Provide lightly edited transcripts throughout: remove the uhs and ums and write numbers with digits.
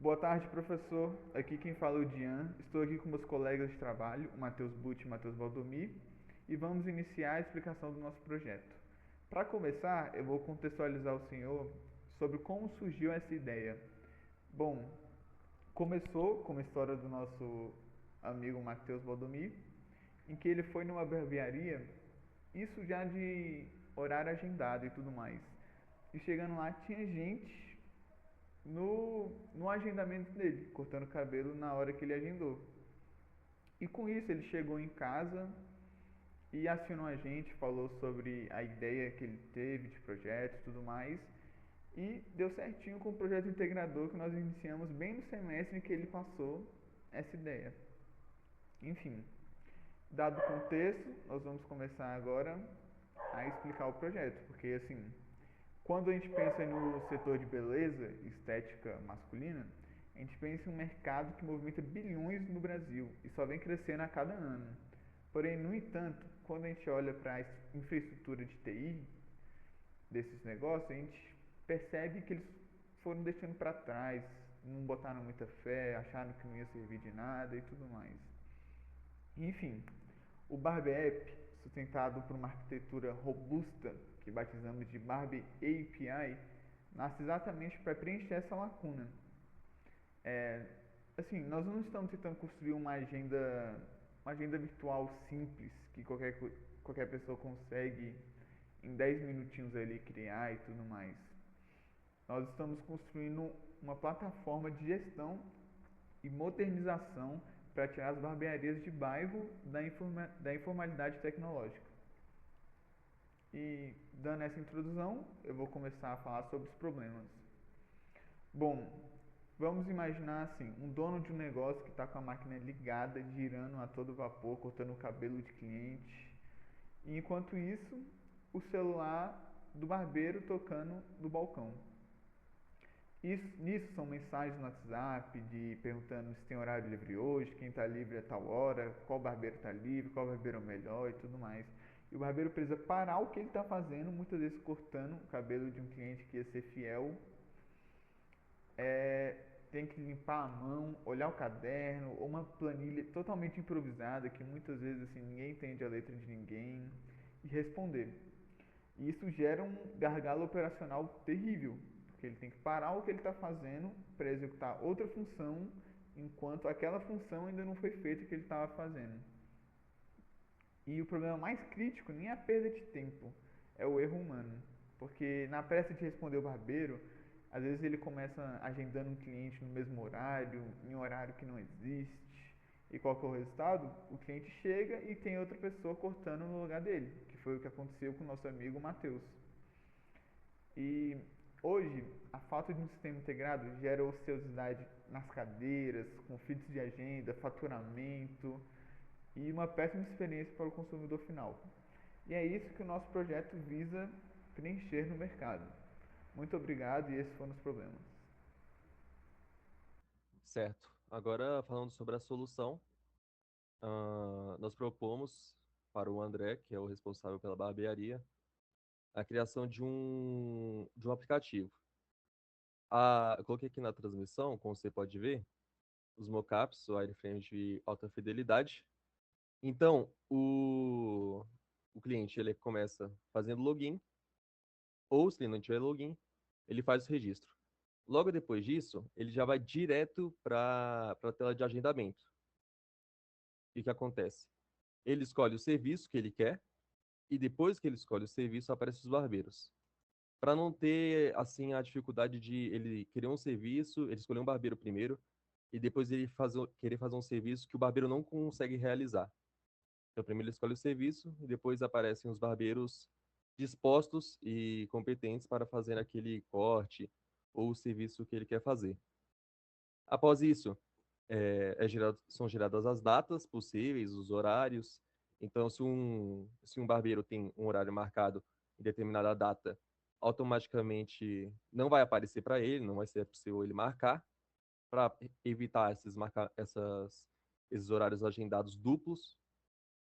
Boa tarde, professor. Aqui quem fala é o Dian. Estou aqui com meus colegas de trabalho, o Matheus Butti e o Matheus Valdomir, e vamos iniciar a explicação do nosso projeto. Para começar, eu vou contextualizar o senhor sobre como surgiu essa ideia. Bom, começou com a história do nosso amigo Matheus Valdomir, em que ele foi numa barbearia, isso já de horário agendado e tudo mais. E chegando lá, tinha gente no agendamento dele, cortando o cabelo na hora que ele agendou. E com isso ele chegou em casa e acionou a gente, falou sobre a ideia que ele teve de projeto e tudo mais. E deu certinho com o projeto integrador que nós iniciamos bem no semestre em que ele passou essa ideia. Enfim, dado o contexto, nós vamos começar agora a explicar o projeto, porque assim, quando a gente pensa no setor de beleza e estética masculina, a gente pensa em um mercado que movimenta bilhões no Brasil e só vem crescendo a cada ano. Porém, no entanto, quando a gente olha para a infraestrutura de TI desses negócios, a gente percebe que eles foram deixando para trás, não botaram muita fé, acharam que não ia servir de nada e tudo mais. Enfim, o Barbie App, sustentado por uma arquitetura robusta que batizamos de Barbie API, nasce exatamente para preencher essa lacuna. É, assim, nós não estamos tentando construir uma agenda virtual simples que qualquer pessoa consegue em 10 minutinhos ali criar e tudo mais. Nós estamos construindo uma plataforma de gestão e modernização para tirar as barbearias de bairro da informalidade tecnológica. E dando essa introdução, eu vou começar a falar sobre os problemas. Bom, vamos imaginar assim, um dono de um negócio que está com a máquina ligada, girando a todo vapor, cortando o cabelo de cliente. E enquanto isso, o celular do barbeiro tocando no balcão. Nisso são mensagens no WhatsApp de perguntando se tem horário livre hoje, quem está livre a tal hora, qual barbeiro está livre, qual barbeiro é o melhor e tudo mais. E o barbeiro precisa parar o que ele está fazendo, muitas vezes cortando o cabelo de um cliente que ia ser fiel. Tem que limpar a mão, olhar o caderno, ou uma planilha totalmente improvisada, que muitas vezes assim, ninguém entende a letra de ninguém, e responder. E isso gera um gargalo operacional terrível, porque ele tem que parar o que ele está fazendo para executar outra função, enquanto aquela função ainda não foi feita que ele estava fazendo. E o problema mais crítico nem é a perda de tempo, é o erro humano. Porque na pressa de responder o barbeiro, às vezes ele começa agendando um cliente no mesmo horário, em um horário que não existe. E qual que é o resultado? O cliente chega e tem outra pessoa cortando no lugar dele, que foi o que aconteceu com o nosso amigo Matheus. E hoje, a falta de um sistema integrado gera ociosidade nas cadeiras, conflitos de agenda, faturamento e uma péssima experiência para o consumidor final. E é isso que o nosso projeto visa preencher no mercado. Muito obrigado e esses foram os problemas. Certo. Agora, falando sobre a solução, nós propomos para o André, que é o responsável pela barbearia, a criação de um aplicativo. Eu coloquei aqui na transmissão, como você pode ver, os mockups, o wireframe de alta fidelidade. Então, o cliente ele começa fazendo login, ou se ele não tiver login, ele faz o registro. Logo depois disso, ele já vai direto para a tela de agendamento. E o que acontece? Ele escolhe o serviço que ele quer e depois que ele escolhe o serviço, aparecem os barbeiros. Para não ter assim a dificuldade de ele querer um serviço, ele escolher um barbeiro primeiro e depois querer fazer um serviço que o barbeiro não consegue realizar. Então, primeiro ele escolhe o serviço e depois aparecem os barbeiros dispostos e competentes para fazer aquele corte ou o serviço que ele quer fazer. Após isso, são geradas as datas possíveis, os horários. Então, se um barbeiro tem um horário marcado em determinada data, automaticamente não vai aparecer para ele, não vai ser possível ele marcar, para evitar esses horários agendados duplos.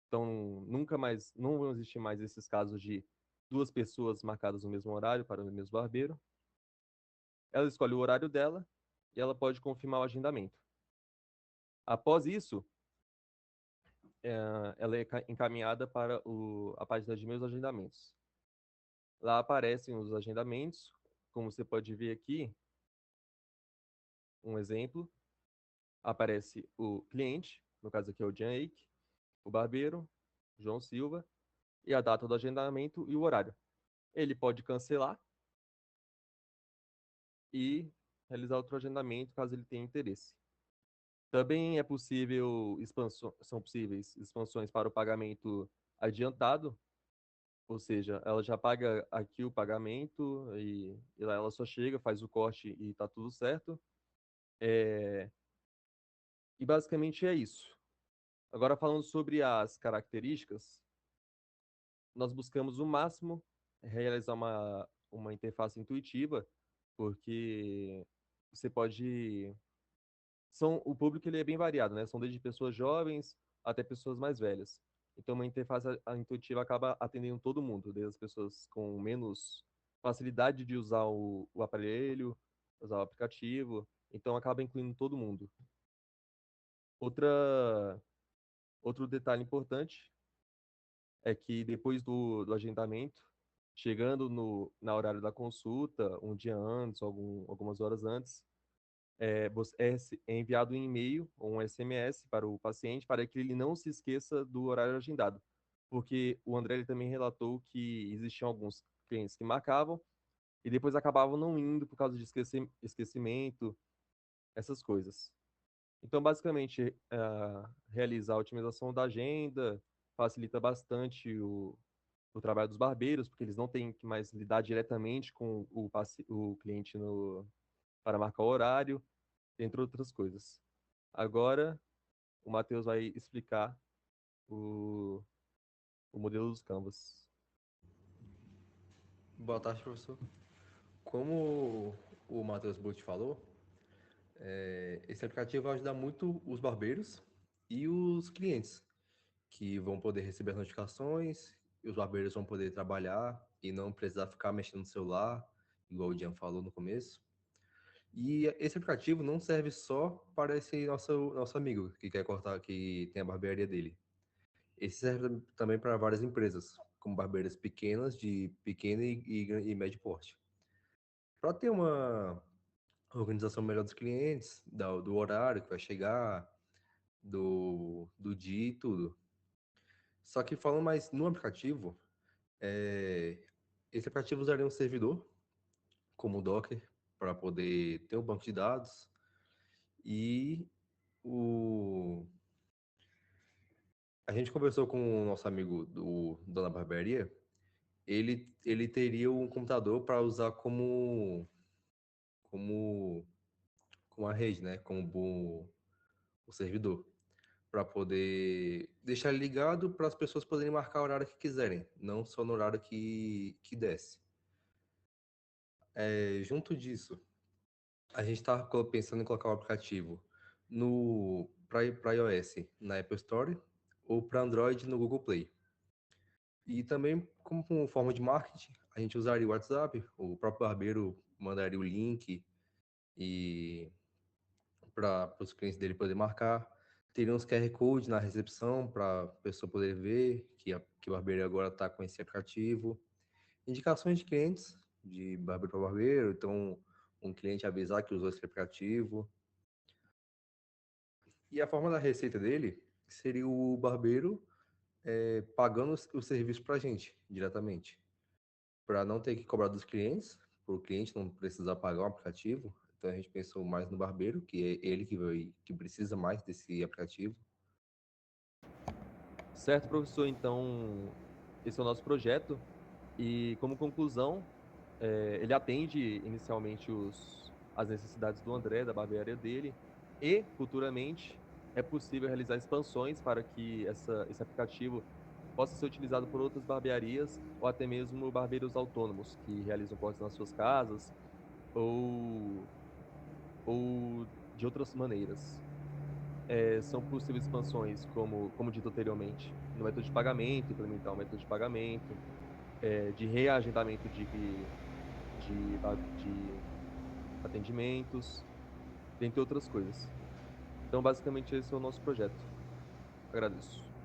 Então, nunca mais, não vão existir mais esses casos de duas pessoas marcadas no mesmo horário para o mesmo barbeiro. Ela escolhe o horário dela e ela pode confirmar o agendamento. Após isso, ela é encaminhada para a página de meus agendamentos. Lá aparecem os agendamentos, como você pode ver aqui, um exemplo, aparece o cliente, no caso aqui é o Jean Eik, o barbeiro, João Silva, e a data do agendamento e o horário. Ele pode cancelar e realizar outro agendamento caso ele tenha interesse. Também são possíveis expansões para o pagamento adiantado, ou seja, ela já paga aqui o pagamento e lá ela só chega, faz o corte e está tudo certo. E basicamente é isso. Agora falando sobre as características, nós buscamos o máximo realizar uma interface intuitiva, porque você pode o público ele é bem variado, né? São desde pessoas jovens até pessoas mais velhas. Então, uma interface intuitiva acaba atendendo todo mundo, desde as pessoas com menos facilidade de usar o aparelho, usar o aplicativo. Então, acaba incluindo todo mundo. Outro detalhe importante é que depois do agendamento, chegando na horário da consulta, um dia antes, algumas horas antes, é enviado um e-mail ou um SMS para o paciente para que ele não se esqueça do horário agendado. Porque o André ele também relatou que existiam alguns clientes que marcavam e depois acabavam não indo por causa de esquecimento, essas coisas. Então, basicamente, realizar a otimização da agenda facilita bastante o trabalho dos barbeiros, porque eles não têm que mais lidar diretamente com o cliente para marcar o horário, entre outras coisas. Agora, o Matheus vai explicar o, o modelo dos Canvas. Boa tarde, professor. Como o Matheus Butch falou, esse aplicativo vai ajudar muito os barbeiros e os clientes, que vão poder receber as notificações, e os barbeiros vão poder trabalhar e não precisar ficar mexendo no celular, igual o Jean falou no começo. E esse aplicativo não serve só para esse nosso amigo que quer cortar, que tem a barbearia dele. Esse serve também para várias empresas, como barbeiras pequenas, de pequeno e médio porte. Para ter uma organização melhor dos clientes, do horário que vai chegar, do dia e tudo. Só que falando mais no aplicativo, esse aplicativo usaria um servidor, como o Docker, para poder ter um banco de dados e a gente conversou com o nosso amigo do Dona Barbearia, ele teria um computador para usar como, como a rede, né? Como o servidor, para poder deixar ele ligado para as pessoas poderem marcar o horário que quiserem, não só no horário que desce. Junto disso, a gente está pensando em colocar o aplicativo para iOS na Apple Store ou para Android no Google Play. E também, como forma de marketing, a gente usaria o WhatsApp, o próprio barbeiro mandaria o link e para os clientes dele poder marcar. Teria uns QR Code na recepção para a pessoa poder ver que o barbeiro agora está com esse aplicativo. Indicações de clientes, de barbeiro para barbeiro, então um cliente avisar que usou esse aplicativo. E a forma da receita dele seria o barbeiro pagando o serviço para a gente diretamente, para não ter que cobrar dos clientes, para o cliente não precisar pagar o aplicativo. Então a gente pensou mais no barbeiro, que é ele que precisa mais desse aplicativo. Certo, professor? Então, esse é o nosso projeto. E, como conclusão, ele atende inicialmente as necessidades do André, da barbearia dele, e, futuramente, é possível realizar expansões para que esse aplicativo possa ser utilizado por outras barbearias ou até mesmo barbeiros autônomos que realizam cortes nas suas casas ou, ou de outras maneiras. São possíveis expansões, como dito anteriormente, no método de pagamento, implementar um método de pagamento, de reagendamento de atendimentos, dentre outras coisas. Então, basicamente, esse é o nosso projeto. Agradeço.